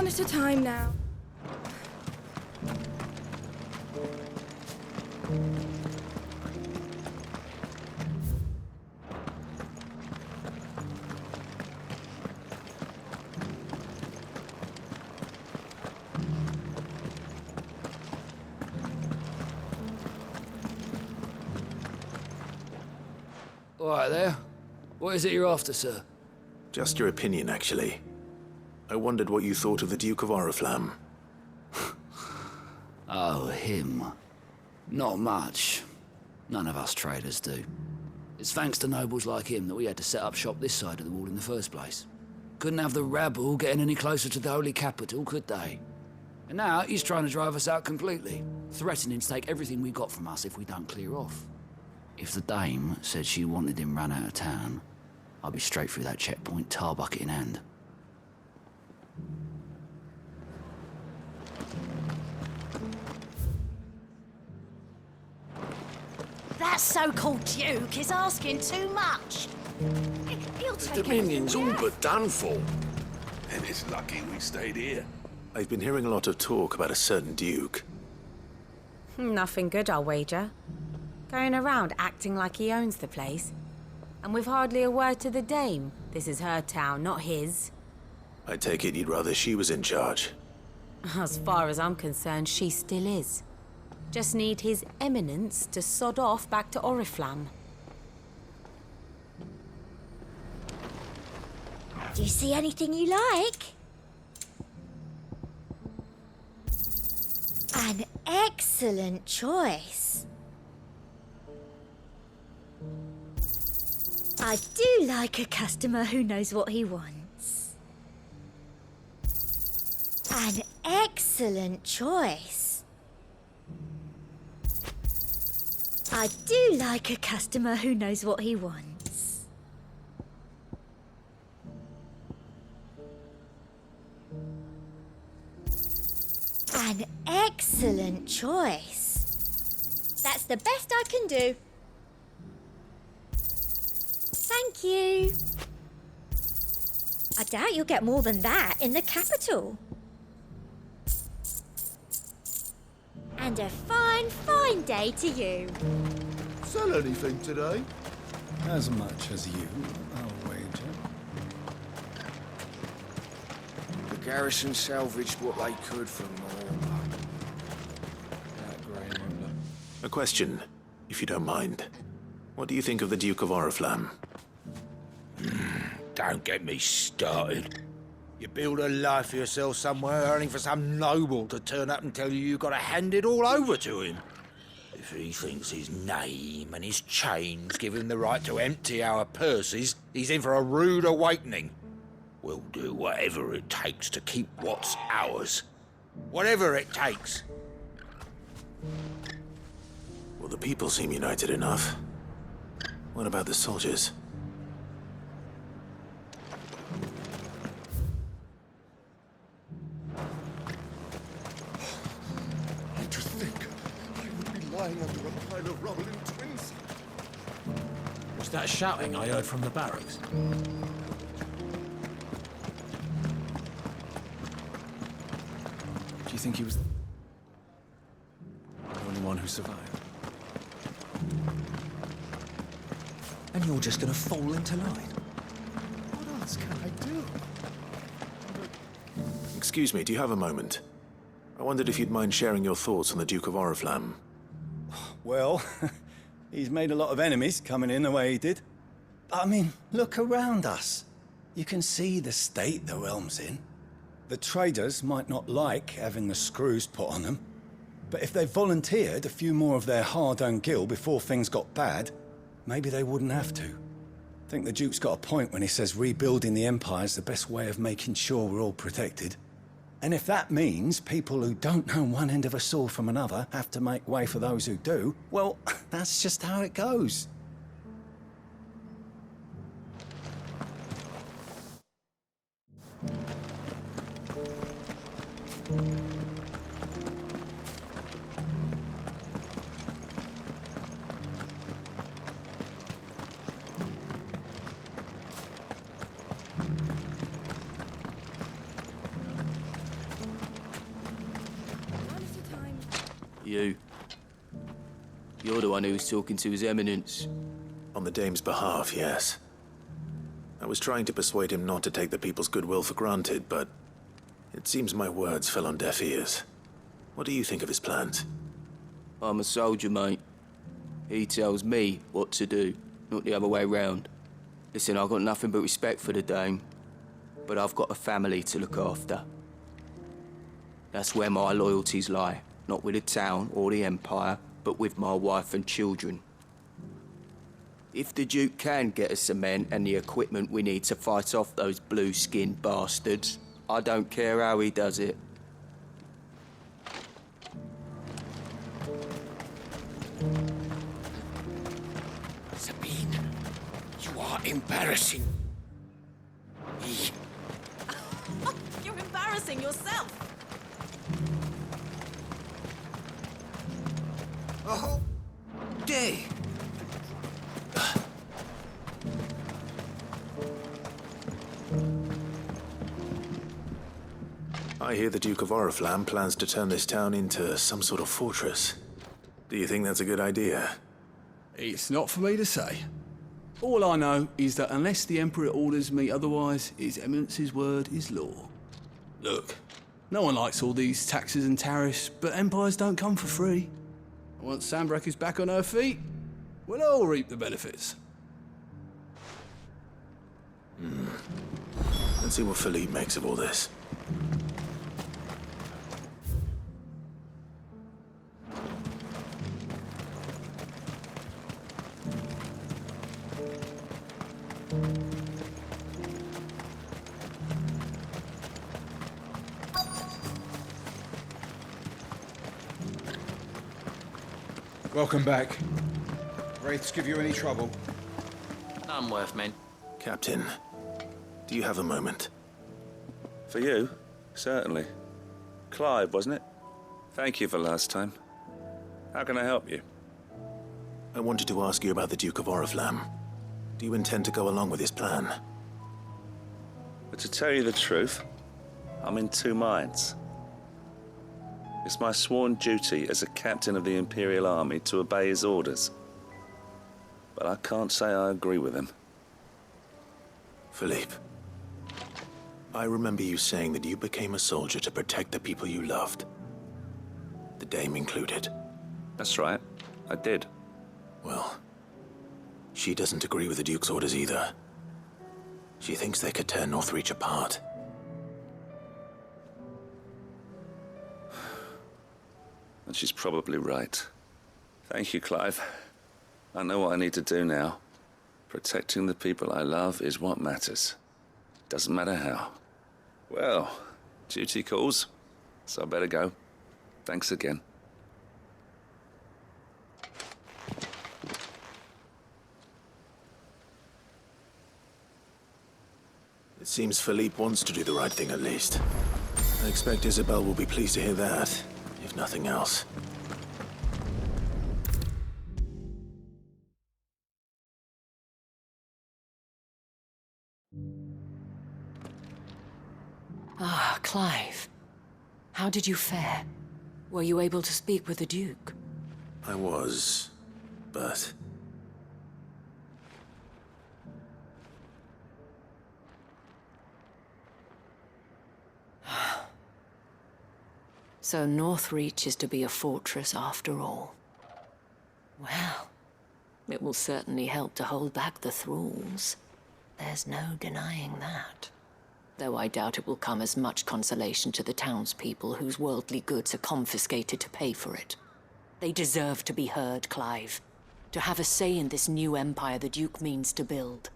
One at a time now. All right there. What is it you're after, sir? Just your opinion, actually. I wondered what you thought of the Duke of Oriflamme. Oh, him. Not much. None of us traders do. It's thanks to nobles like him that we had to set up shop this side of the wall in the first place. Couldn't have the rabble getting any closer to the holy capital, could they? And now he's trying to drive us out completely, threatening to take everything we got from us if we don't clear off. If the dame said she wanted him run out of town, I'd be straight through that checkpoint, tar bucket in hand. That so-called Duke is asking too much. He'll The take Dominion's anything all we have. but done for. And it's lucky we stayed here. I've been hearing a lot of talk about a certain Duke. Nothing good, I'll wager. Going around acting like he owns the place. And with hardly a word to the dame. This is her town, not his. I take it you'd rather she was in charge. As far as I'm concerned, she still is. Just need his eminence to sod off back to Oriflamme. Do you see anything you like? An excellent choice. I do like a customer who knows what he wants. An excellent choice. I do like a customer who knows what he wants. An excellent choice. That's the best I can do. Thank you. I doubt you'll get more than that in the capital. And a fine, fine day to you. Sell anything today? As much as you, I'll wager. The garrison salvaged what they could from all. That grey ruler. A question, if you don't mind. What do you think of the Duke of Oriflamme? Don't get me started. You build a life for yourself somewhere, earning for some noble to turn up and tell you you've got to hand it all over to him. If he thinks his name and his chains give him the right to empty our purses, he's in for a rude awakening. We'll do whatever it takes to keep what's ours. Whatever it takes. Well, the people seem united enough. What about the soldiers? To think I would be lying under a pile of rubble in Twins. Was that shouting I heard from the barracks? Do you think he was the only one who survived? And you're just gonna fall into line? What else can I do? Excuse me, do you have a moment? I wondered if you'd mind sharing your thoughts on the Duke of Oriflamme. Well, he's made a lot of enemies coming in the way he did. But I mean, look around us. You can see the state the realm's in. The traders might not like having the screws put on them, but if they volunteered a few more of their hard-earned gil before things got bad, maybe they wouldn't have to. I think the Duke's got a point when he says rebuilding the Empire's the best way of making sure we're all protected. And if that means people who don't know one end of a sword from another have to make way for those who do, well, that's just how it goes. You. You're the one who was talking to His Eminence. On the Dame's behalf, yes. I was trying to persuade him not to take the people's goodwill for granted, but it seems my words fell on deaf ears. What do you think of his plans? I'm a soldier, mate. He tells me what to do, not the other way round. Listen, I've got nothing but respect for the Dame, but I've got a family to look after. That's where my loyalties lie, not with the town or the Empire, but with my wife and children. If the Duke can get us the men and the equipment we need to fight off those blue-skinned bastards, I don't care how he does it. Sabine, you are embarrassing me. You're embarrassing yourself. Oh, day. I hear the Duke of Oriflamme plans to turn this town into some sort of fortress. Do you think that's a good idea? It's not for me to say. All I know is that unless the Emperor orders me otherwise, His Eminence's word is law. Look, no one likes all these taxes and tariffs, but empires don't come for free. And once Sandbreck is back on her feet, we'll all reap the benefits. Let's see what Philippe makes of all this. Welcome back. Wraiths give you any trouble? None worth men. Captain, do you have a moment? For you? Certainly. Clive, wasn't it? Thank you for last time. How can I help you? I wanted to ask you about the Duke of Oriflamme. Do you intend to go along with his plan? But to tell you the truth, I'm in two minds. It's my sworn duty as a captain of the Imperial Army to obey his orders. But I can't say I agree with him. Philippe, I remember you saying that you became a soldier to protect the people you loved. The Dame included. That's right, I did. Well, she doesn't agree with the Duke's orders either. She thinks they could tear Northreach apart. And she's probably right. Thank you, Clive. I know what I need to do now. Protecting the people I love is what matters. Doesn't matter how. Well, duty calls, so I better go. Thanks again. It seems Philippe wants to do the right thing at least. I expect Isabel will be pleased to hear that, if nothing else. Ah, Clive. How did you fare? Were you able to speak with the Duke? I was, but... So Northreach is to be a fortress after all. Well, it will certainly help to hold back the thralls. There's no denying that. Though I doubt it will come as much consolation to the townspeople whose worldly goods are confiscated to pay for it. They deserve to be heard, Clive. To have a say in this new empire the Duke means to build.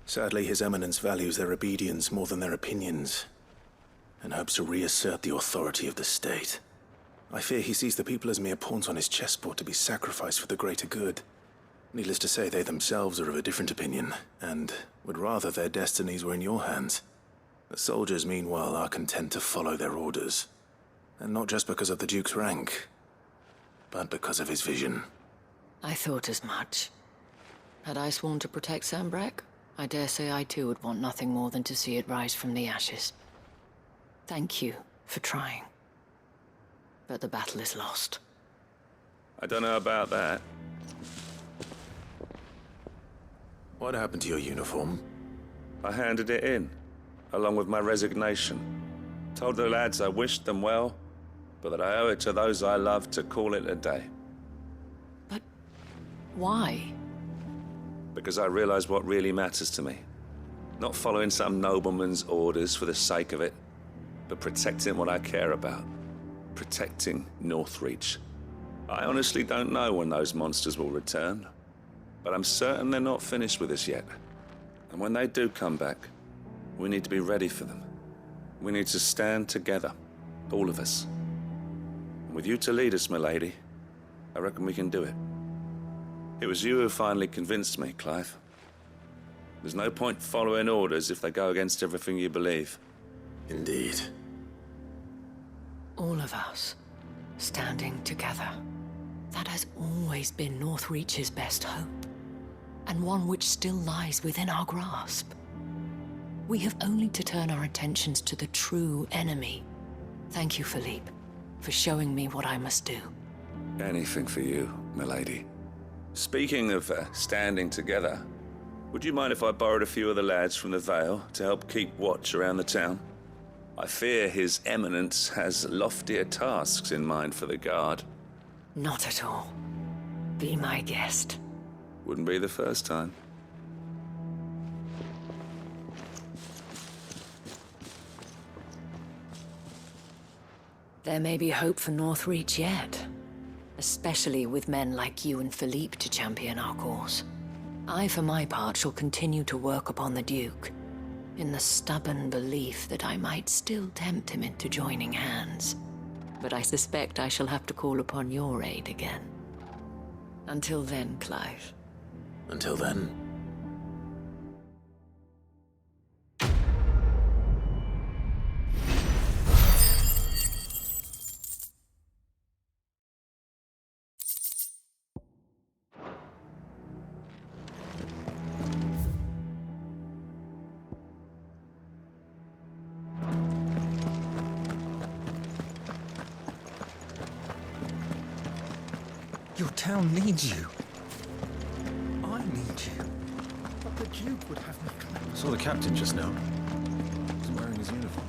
Sadly, His Eminence values their obedience more than their opinions, and hopes to reassert the authority of the state. I fear he sees the people as mere pawns on his chessboard to be sacrificed for the greater good. Needless to say, they themselves are of a different opinion, and would rather their destinies were in your hands. The soldiers, meanwhile, are content to follow their orders. And not just because of the Duke's rank, but because of his vision. I thought as much. Had I sworn to protect Sandbreck, I dare say I too would want nothing more than to see it rise from the ashes. Thank you for trying. But the battle is lost. I don't know about that. What happened to your uniform? I handed it in, along with my resignation. Told the lads I wished them well, but that I owe it to those I love to call it a day. But why? Because I realize what really matters to me. Not following some nobleman's orders for the sake of it, but protecting what I care about. Protecting Northreach. I honestly don't know when those monsters will return, but I'm certain they're not finished with us yet. And when they do come back, we need to be ready for them. We need to stand together, all of us. And with you to lead us, milady, I reckon we can do it. It was you who finally convinced me, Clive. There's no point following orders if they go against everything you believe. Indeed. All of us, standing together. That has always been Northreach's best hope, and one which still lies within our grasp. We have only to turn our attentions to the true enemy. Thank you, Philippe, for showing me what I must do. Anything for you, milady. Speaking of standing together, would you mind if I borrowed a few of the lads from the Vale to help keep watch around the town? I fear His Eminence has loftier tasks in mind for the guard. Not at all. Be my guest. Wouldn't be the first time. There may be hope for Northreach yet. Especially with men like you and Philippe to champion our cause. I, for my part, shall continue to work upon the Duke, in the stubborn belief that I might still tempt him into joining hands. But I suspect I shall have to call upon your aid again. Until then, Clive. Until then. Your town needs you. I need you. But the Duke would have me come out. I saw the captain just now. He was wearing his uniform.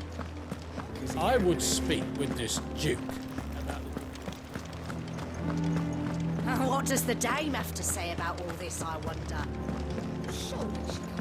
I would speak with this Duke about What does the dame have to say about all this, I wonder? Surely she can't.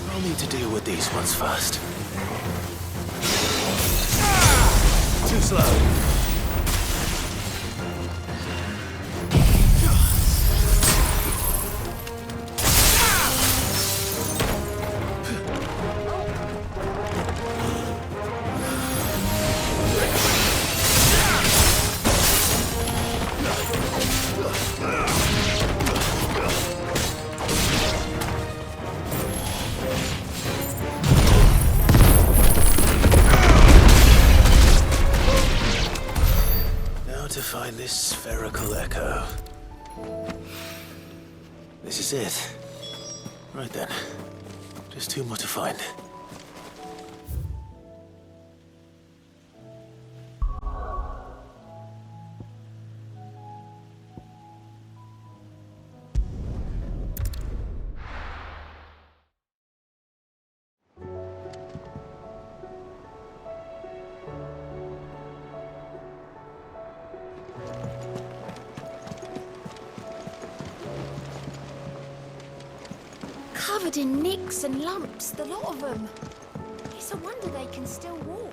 I'll need to deal with these ones first. Too slow. This is it. Right then. Just two more to find. Covered in nicks and lumps, the lot of them. It's a wonder they can still walk.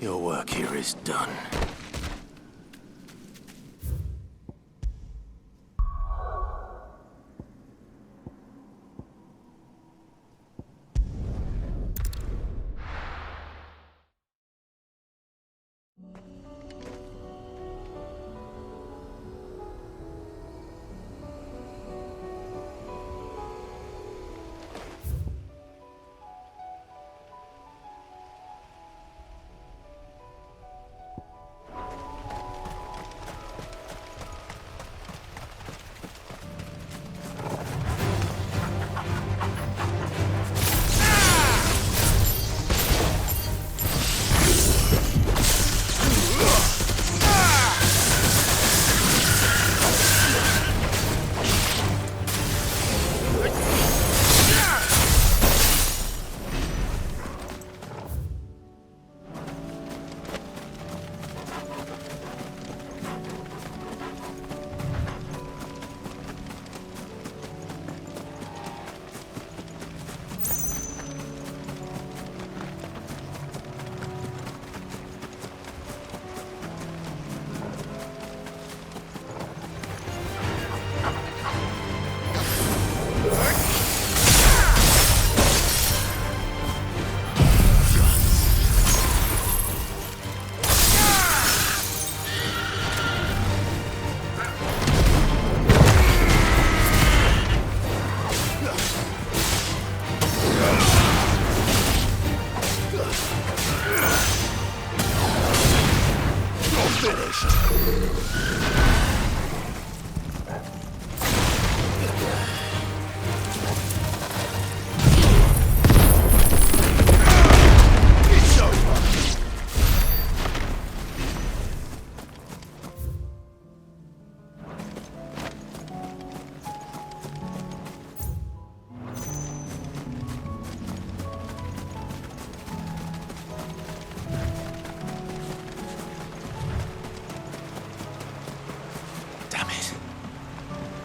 Your work here is done.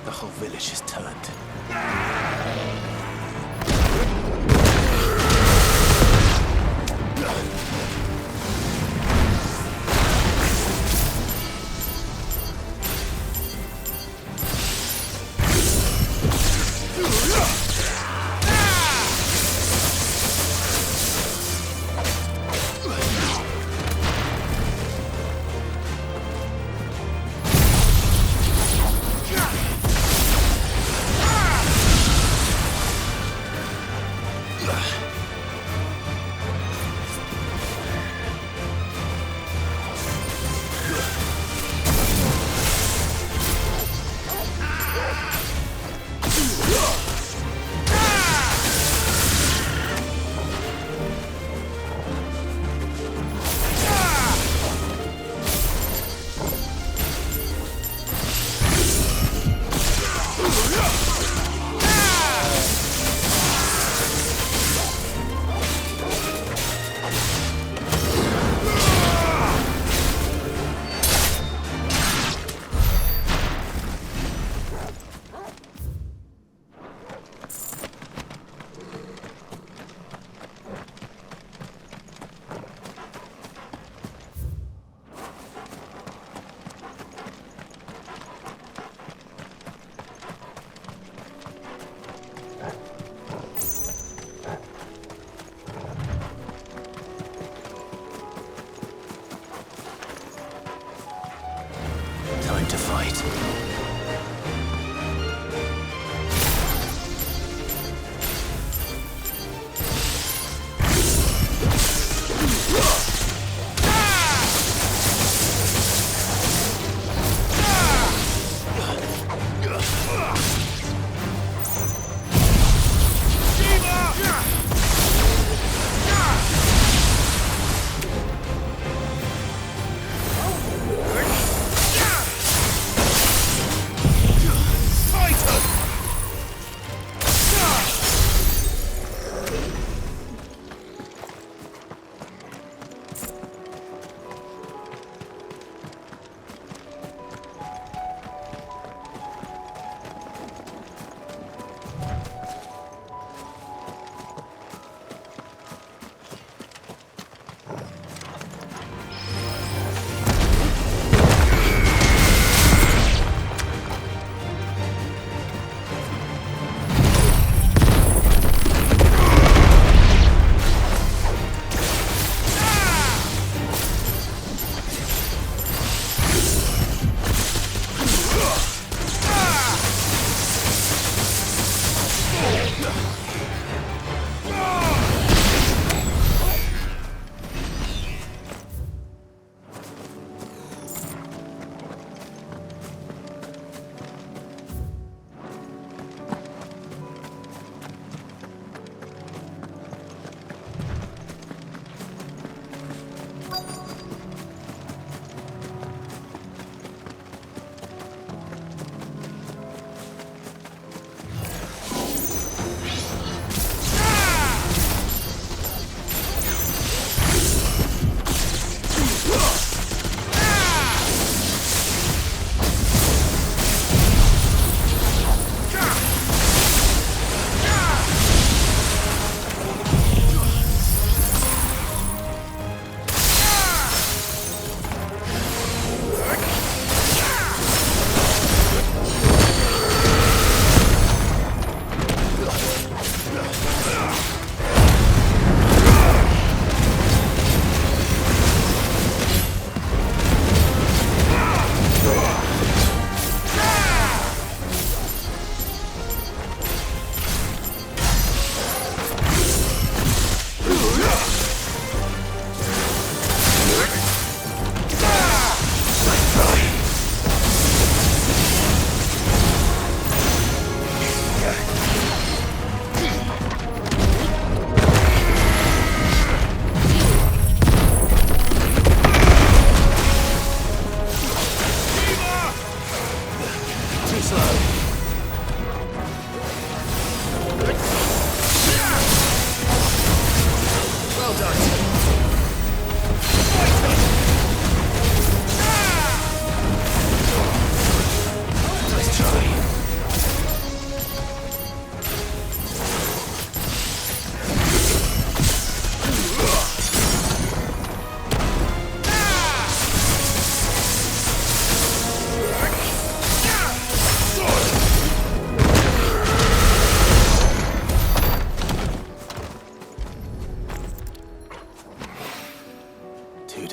The whole village is turned.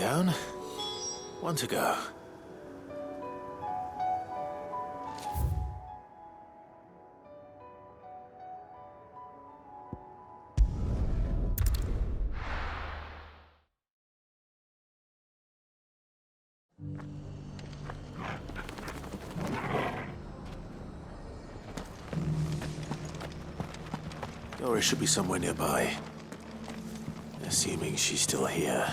down. One to go. Doris should be somewhere nearby. Assuming she's still here.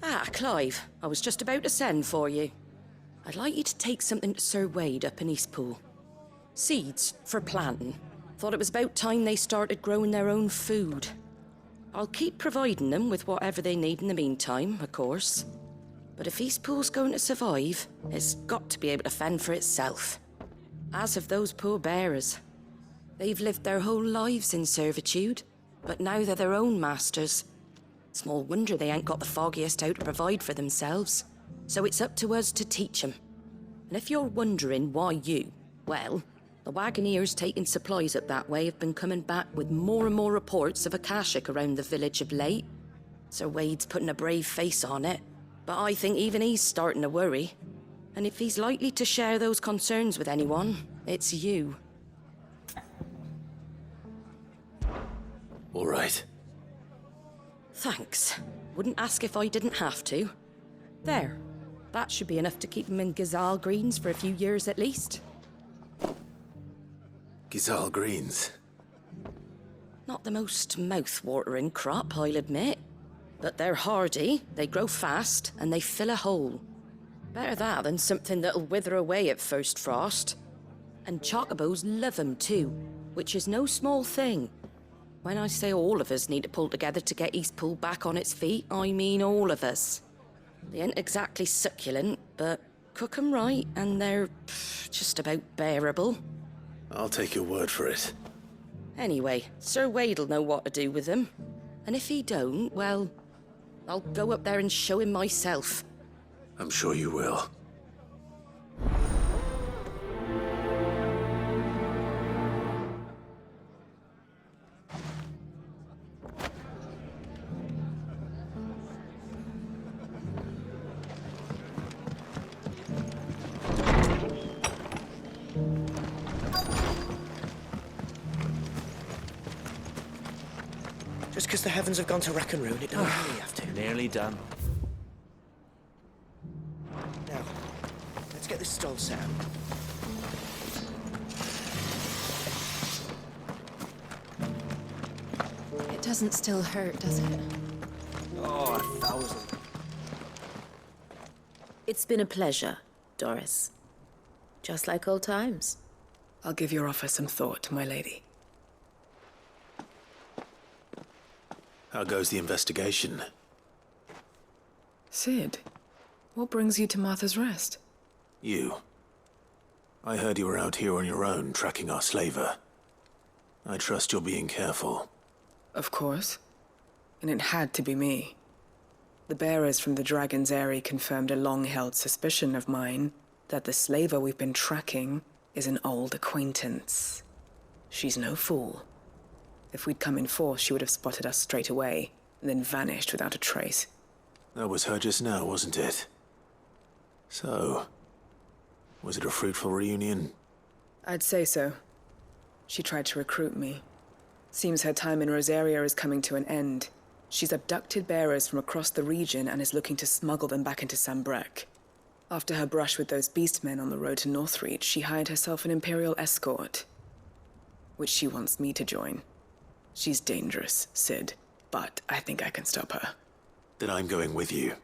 Ah, Clive. I was just about to send for you. I'd like you to take something to Sir Wade up in Eastpool. Seeds for planting. Thought it was about time they started growing their own food. I'll keep providing them with whatever they need in the meantime, of course. But if Eastpool's going to survive, it's got to be able to fend for itself. As have those poor bearers. They've lived their whole lives in servitude, but now they're their own masters. Small wonder they ain't got the foggiest how to provide for themselves. So it's up to us to teach them. And if you're wondering why well, the wagoneers taking supplies up that way have been coming back with more and more reports of Akashic around the village of late. Sir Wade's putting a brave face on it, but I think even he's starting to worry. And if he's likely to share those concerns with anyone, it's you. All right. Thanks. Wouldn't ask if I didn't have to. There. That should be enough to keep him in Gazal Greens for a few years at least. Gazal Greens. Not the most mouth-watering crop, I'll admit. But they're hardy, they grow fast, and they fill a hole. Better that than something that'll wither away at first frost. And chocobos love 'em too, which is no small thing. When I say all of us need to pull together to get Eastpool back on its feet, I mean all of us. They ain't exactly succulent, but cook 'em right and they're just about bearable. I'll take your word for it. Anyway, Sir Wade'll know what to do with them. And if he don't, well, I'll go up there and show him myself. I'm sure you will. Just because the heavens have gone to rack and ruin, it doesn't really have to. Nearly done. Now, let's get this stall set up. It doesn't still hurt, does it? Oh, 1,000. It's been a pleasure, Doris. Just like old times. I'll give your offer some thought, my lady. How goes the investigation? Sid, what brings you to Martha's Rest? You. I heard you were out here on your own, tracking our slaver. I trust you're being careful. Of course. And it had to be me. The bearers from the Dragon's Eyrie confirmed a long-held suspicion of mine that the slaver we've been tracking is an old acquaintance. She's no fool. If we'd come in force, she would have spotted us straight away, and then vanished without a trace. That was her just now, wasn't it? So, was it a fruitful reunion? I'd say so. She tried to recruit me. Seems her time in Rosaria is coming to an end. She's abducted bearers from across the region and is looking to smuggle them back into Sambrec. After her brush with those beastmen on the road to Northreach, she hired herself an Imperial escort, which she wants me to join. She's dangerous, Sid, but I think I can stop her. Then I'm going with you.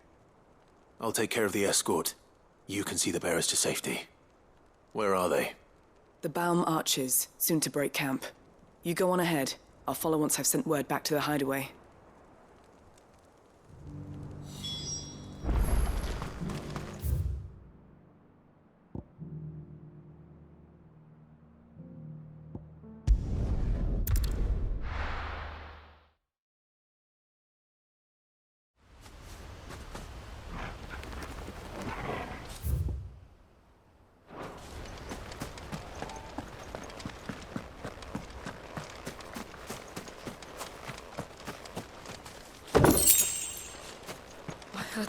I'll take care of the escort. You can see the bearers to safety. Where are they? The Baum Archers, soon to break camp. You go on ahead. I'll follow once I've sent word back to the hideaway.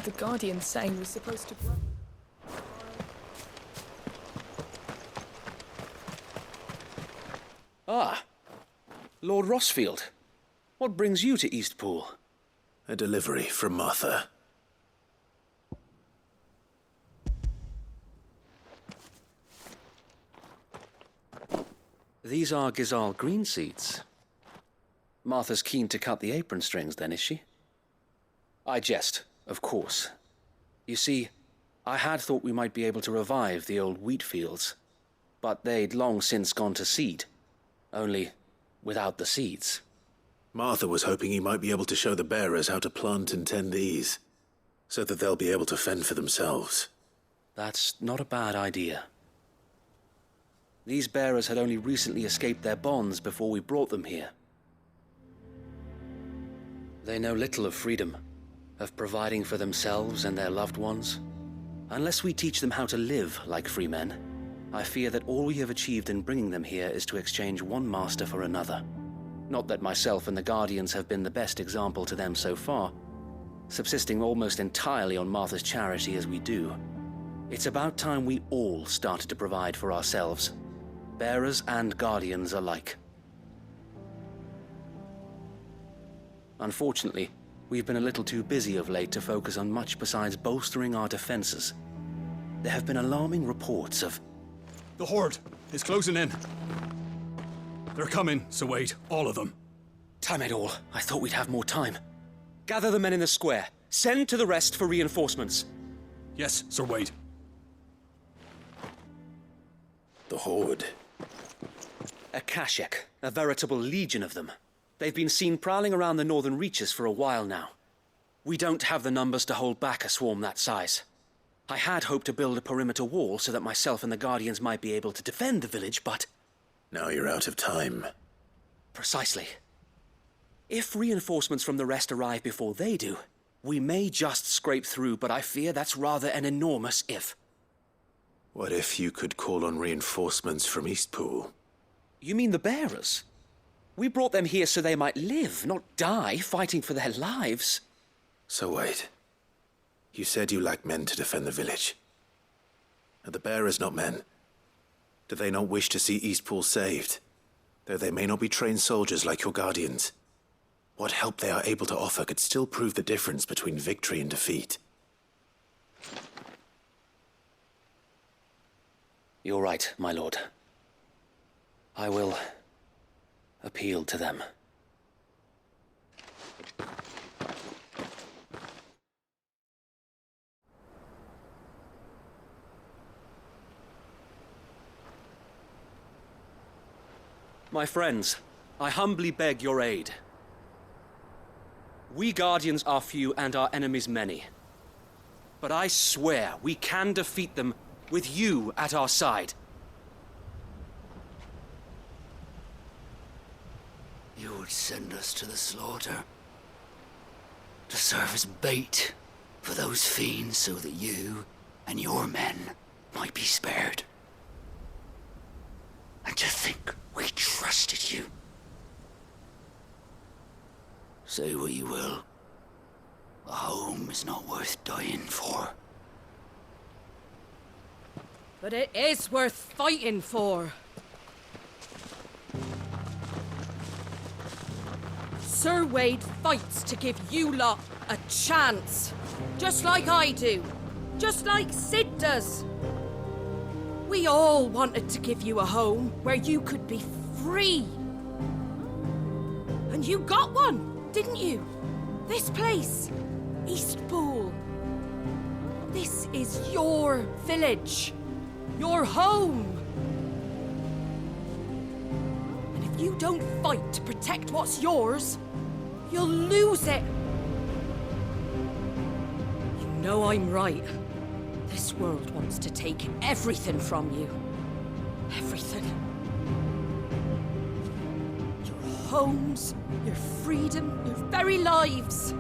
The Guardians say he was supposed to grow. Ah, Lord Rossfield. What brings you to Eastpool? A delivery from Martha. These are Gizal green seeds. Martha's keen to cut the apron strings, then, is she? I jest, of course. You see, I had thought we might be able to revive the old wheat fields, but they'd long since gone to seed, only without the seeds. Martha was hoping he might be able to show the bearers how to plant and tend these, so that they'll be able to fend for themselves. That's not a bad idea. These bearers had only recently escaped their bonds before we brought them here. They know little of freedom, of providing for themselves and their loved ones. Unless we teach them how to live like free men, I fear that all we have achieved in bringing them here is to exchange one master for another. Not that myself and the Guardians have been the best example to them so far, subsisting almost entirely on Martha's charity as we do. It's about time we all started to provide for ourselves, bearers and Guardians alike. Unfortunately, we've been a little too busy of late to focus on much besides bolstering our defenses. There have been alarming reports of... The Horde is closing in. They're coming, so wait, all of them. Damn it all, I thought we'd have more time. Gather the men in the square. Send to the rest for reinforcements. Yes, Sir Wade. The Horde. A Kashek, a veritable legion of them. They've been seen prowling around the northern reaches for a while now. We don't have the numbers to hold back a swarm that size. I had hoped to build a perimeter wall so that myself and the Guardians might be able to defend the village, but... Now you're out of time. Precisely. If reinforcements from the rest arrive before they do, we may just scrape through, but I fear that's rather an enormous if. What if you could call on reinforcements from Eastpool? You mean the bearers? We brought them here so they might live, not die, fighting for their lives. So wait. You said you lack men to defend the village. Are the bearers not men? Do they not wish to see Eastpool saved? Though they may not be trained soldiers like your Guardians. What help they are able to offer could still prove the difference between victory and defeat. You're right, my lord. I will appeal to them. My friends, I humbly beg your aid. We Guardians are few and our enemies many. But I swear we can defeat them with you at our side. You would send us to the slaughter, to serve as bait for those fiends so that you and your men might be spared. And to think we trusted you. Say what you will, a home is not worth dying for. But it is worth fighting for. Sir Wade fights to give you lot a chance. Just like I do. Just like Sid does. We all wanted to give you a home where you could be free. And you got one, didn't you? This place, Eastpool. This is your village. Your home. And if you don't fight to protect what's yours, you'll lose it. You know I'm right. This world wants to take everything from you. Everything. Your homes, your freedom, your very lives.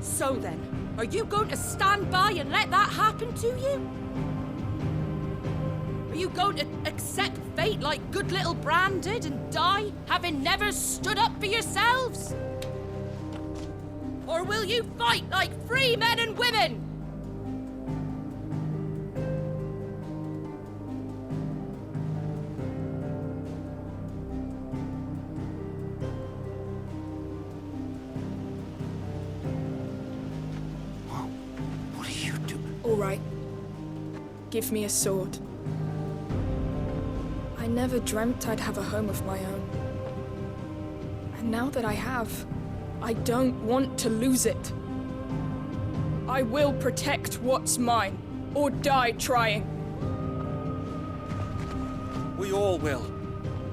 So then, are you going to stand by and let that happen to you? Are you going to accept fate like good little Bran did and die, having never stood up for yourselves? Or Or will you fight like free men and women? What are you doing? All right. Give me a sword. I never dreamt I'd have a home of my own. And now that I have, I don't want to lose it. I will protect what's mine, or die trying. We all will.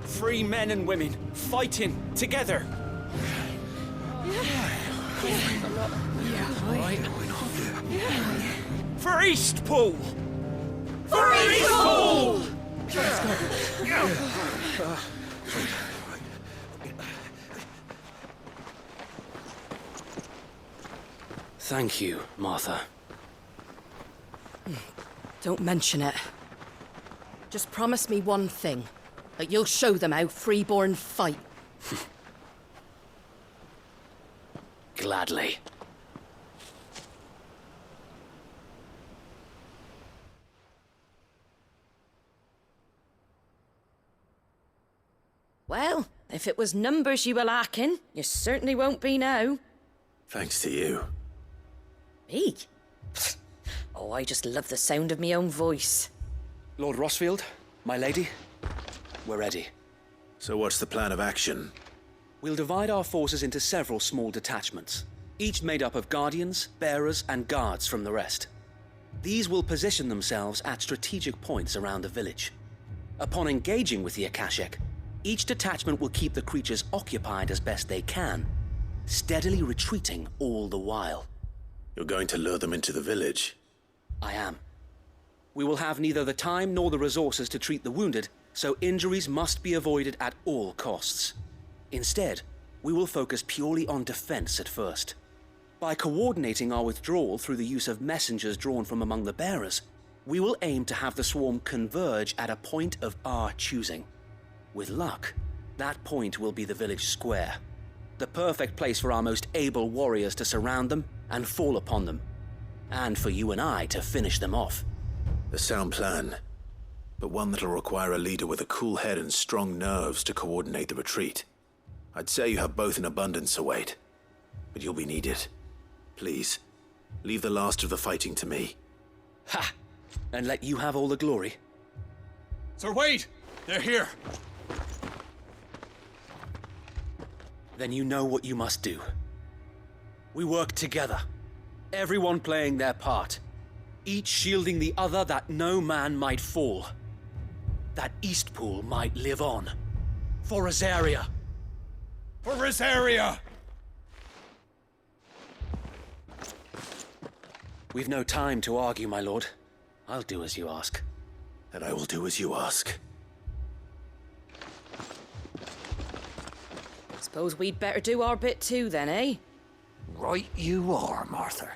Free men and women, fighting together. For Eastpool! For Eastpool! Thank you, Martha. Don't mention it. Just promise me one thing. That you'll show them how freeborn fight. Gladly. Well, if it was numbers you were lacking, you certainly won't be now. Thanks to you. Me? Oh, I just love the sound of my own voice. Lord Rossfield, my lady, we're ready. So what's the plan of action? We'll divide our forces into several small detachments, each made up of guardians, bearers, and guards from the rest. These will position themselves at strategic points around the village. Upon engaging with the Akashic, each detachment will keep the creatures occupied as best they can, steadily retreating all the while. You're going to lure them into the village? I am. We will have neither the time nor the resources to treat the wounded, so injuries must be avoided at all costs. Instead, we will focus purely on defense at first. By coordinating our withdrawal through the use of messengers drawn from among the bearers, we will aim to have the swarm converge at a point of our choosing. With luck, that point will be the village square, the perfect place for our most able warriors to surround them and fall upon them, and for you and I to finish them off. A sound plan, but one that'll require a leader with a cool head and strong nerves to coordinate the retreat. I'd say you have both in abundance, Sir Wade, but you'll be needed. Please, leave the last of the fighting to me. Ha! And let you have all the glory. Sir Wade! They're here! Then you know what you must do. We work together, everyone playing their part, each shielding the other that no man might fall, that Eastpool might live on. For Rosaria! For Rosaria! We've no time to argue, my lord. I'll do as you ask. And I will do as you ask. Suppose we'd better do our bit too then, eh? Right you are, Martha.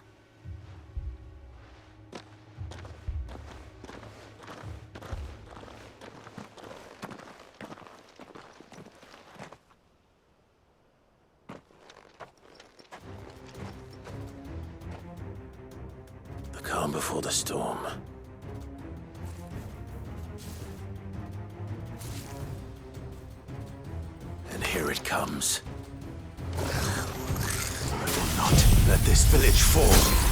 The calm before the storm. And here it comes. I will not let this village fall.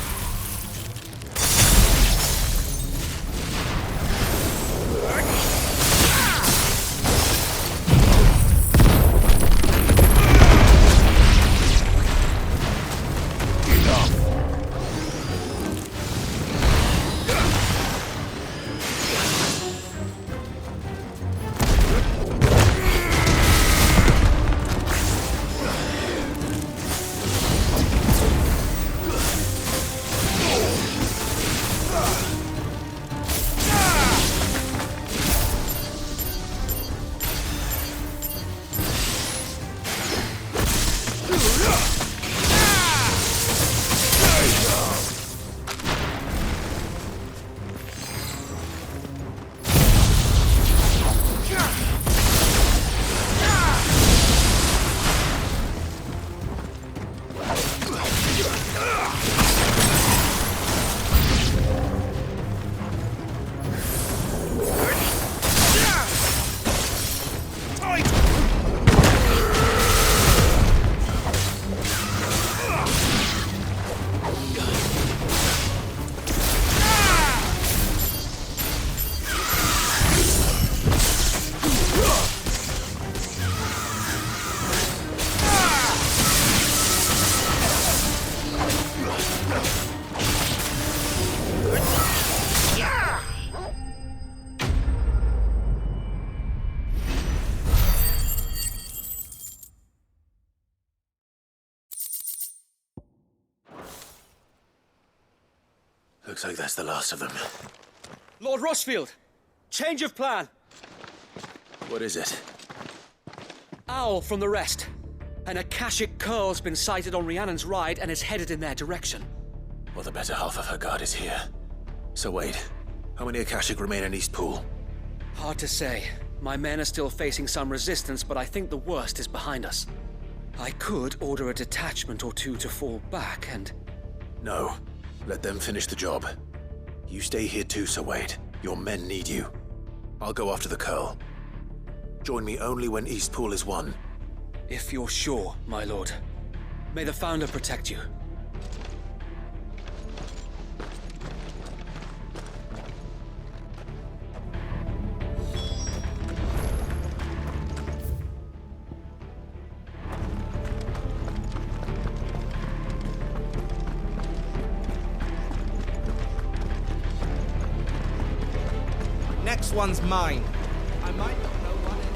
Looks like that's the last of them. Lord Rossfield! Change of plan! What is it? Owl from the rest. An Akashic Curl's been sighted on Rhiannon's ride and is headed in their direction. Well, the better half of her guard is here. So wait, how many Akashic remain in East Pool? Hard to say. My men are still facing some resistance, but I think the worst is behind us. I could order a detachment or two to fall back and... No. Let them finish the job. You stay here too, Sir Wade. Your men need you. I'll go after the Curl. Join me only when East Pool is won. If you're sure, my lord. May the Founder protect you. Next one's mine. I might not know what it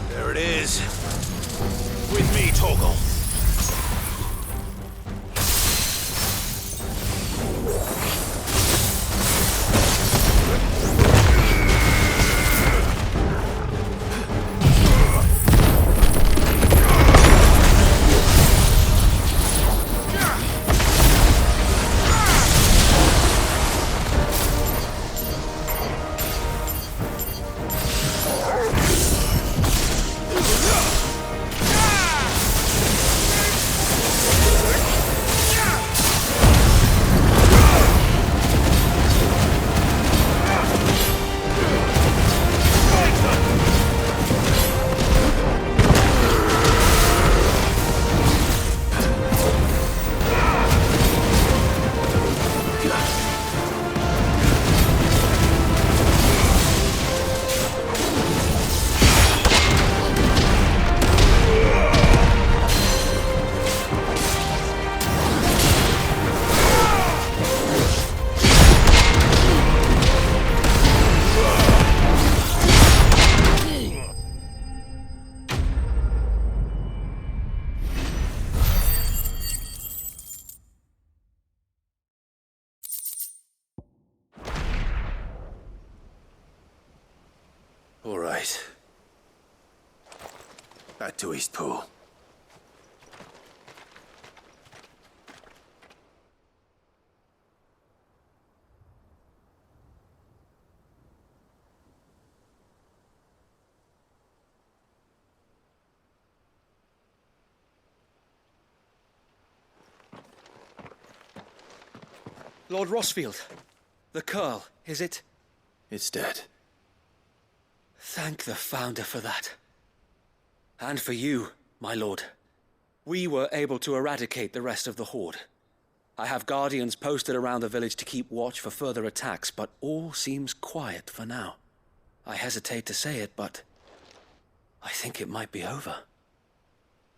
There it is. With me, Torgal. All right. Back to East Pool. Lord Rossfield, the Curl, is it? It's dead. Thank the Founder for that. And for you, my lord. We were able to eradicate the rest of the Horde. I have guardians posted around the village to keep watch for further attacks, but all seems quiet for now. I hesitate to say it, but I think it might be over.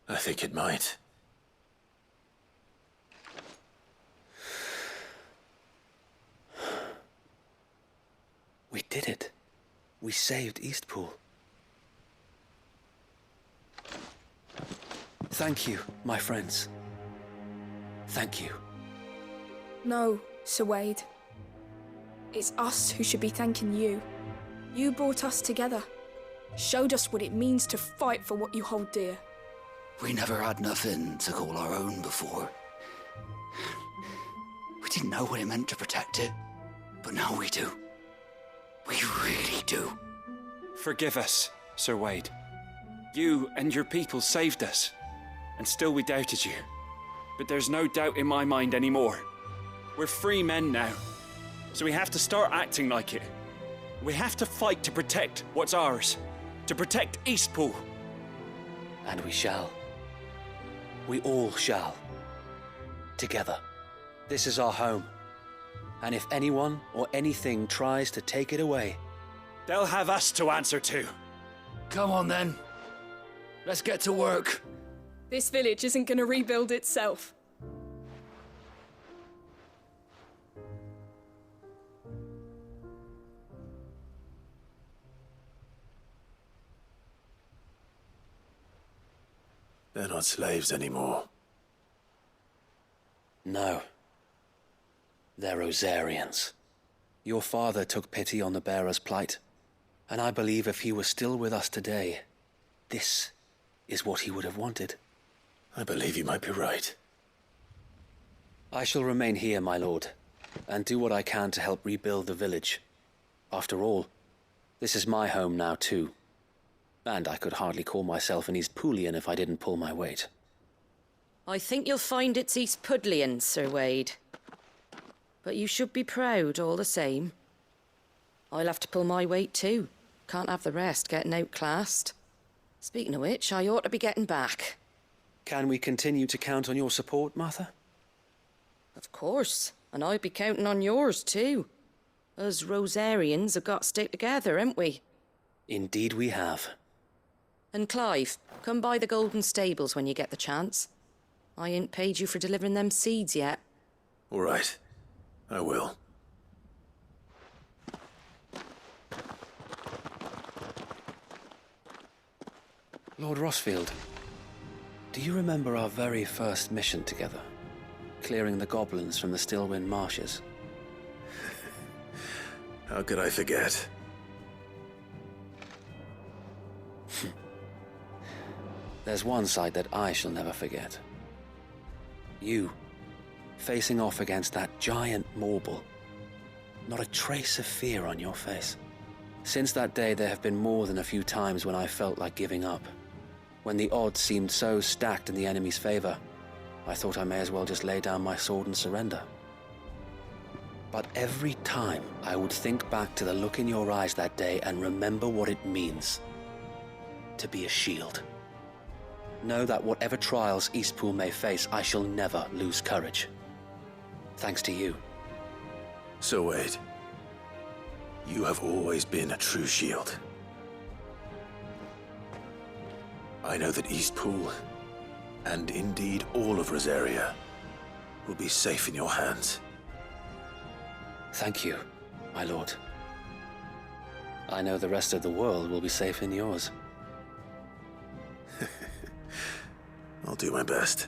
I think it might. We did it. We saved Eastpool. Thank you, my friends. Thank you. No, Sir Wade. It's us who should be thanking you. You brought us together. Showed us what it means to fight for what you hold dear. We never had nothing to call our own before. We didn't know what it meant to protect it, but now we do. We really do. Forgive us, Sir Wade. You and your people saved us, and still we doubted you. But there's no doubt in my mind anymore. We're free men now, so we have to start acting like it. We have to fight to protect what's ours, to protect Eastpool. And we shall. We all shall. Together. This is our home. And if anyone or anything tries to take it away, they'll have us to answer to. Come on then. Let's get to work. This village isn't gonna rebuild itself. They're not slaves anymore. no. They're Rosarians. Your father took pity on the bearer's plight, and I believe if he were still with us today, this is what he would have wanted. I believe you might be right. I shall remain here, my lord, and do what I can to help rebuild the village. After all, this is my home now too, and I could hardly call myself an Eastpoolian if I didn't pull my weight. I think you'll find it's Eastpudlian, Sir Wade. But you should be proud all the same. I'll have to pull my weight too. Can't have the rest getting outclassed. Speaking of which, I ought to be getting back. Can we continue to count on your support, Martha? Of course, and I'll be counting on yours too. Us Rosarians have got to stick together, haven't we? Indeed we have. And Clive, come by the Golden Stables when you get the chance. I ain't paid you for delivering them seeds yet. All right. I will. Lord Rossfield, do you remember our very first mission together? Clearing the goblins from the Stillwind marshes? How could I forget? There's one sight that I shall never forget. You, facing off against that giant Morble. Not a trace of fear on your face. Since that day, there have been more than a few times when I felt like giving up. When the odds seemed so stacked in the enemy's favor, I thought I may as well just lay down my sword and surrender. But every time, I would think back to the look in your eyes that day and remember what it means to be a shield. Know that whatever trials Eastpool may face, I shall never lose courage. Thanks to you. So Wade, you have always been a true shield. I know that Eastpool, and indeed all of Rosaria, will be safe in your hands. Thank you, my lord. I know the rest of the world will be safe in yours. I'll do my best.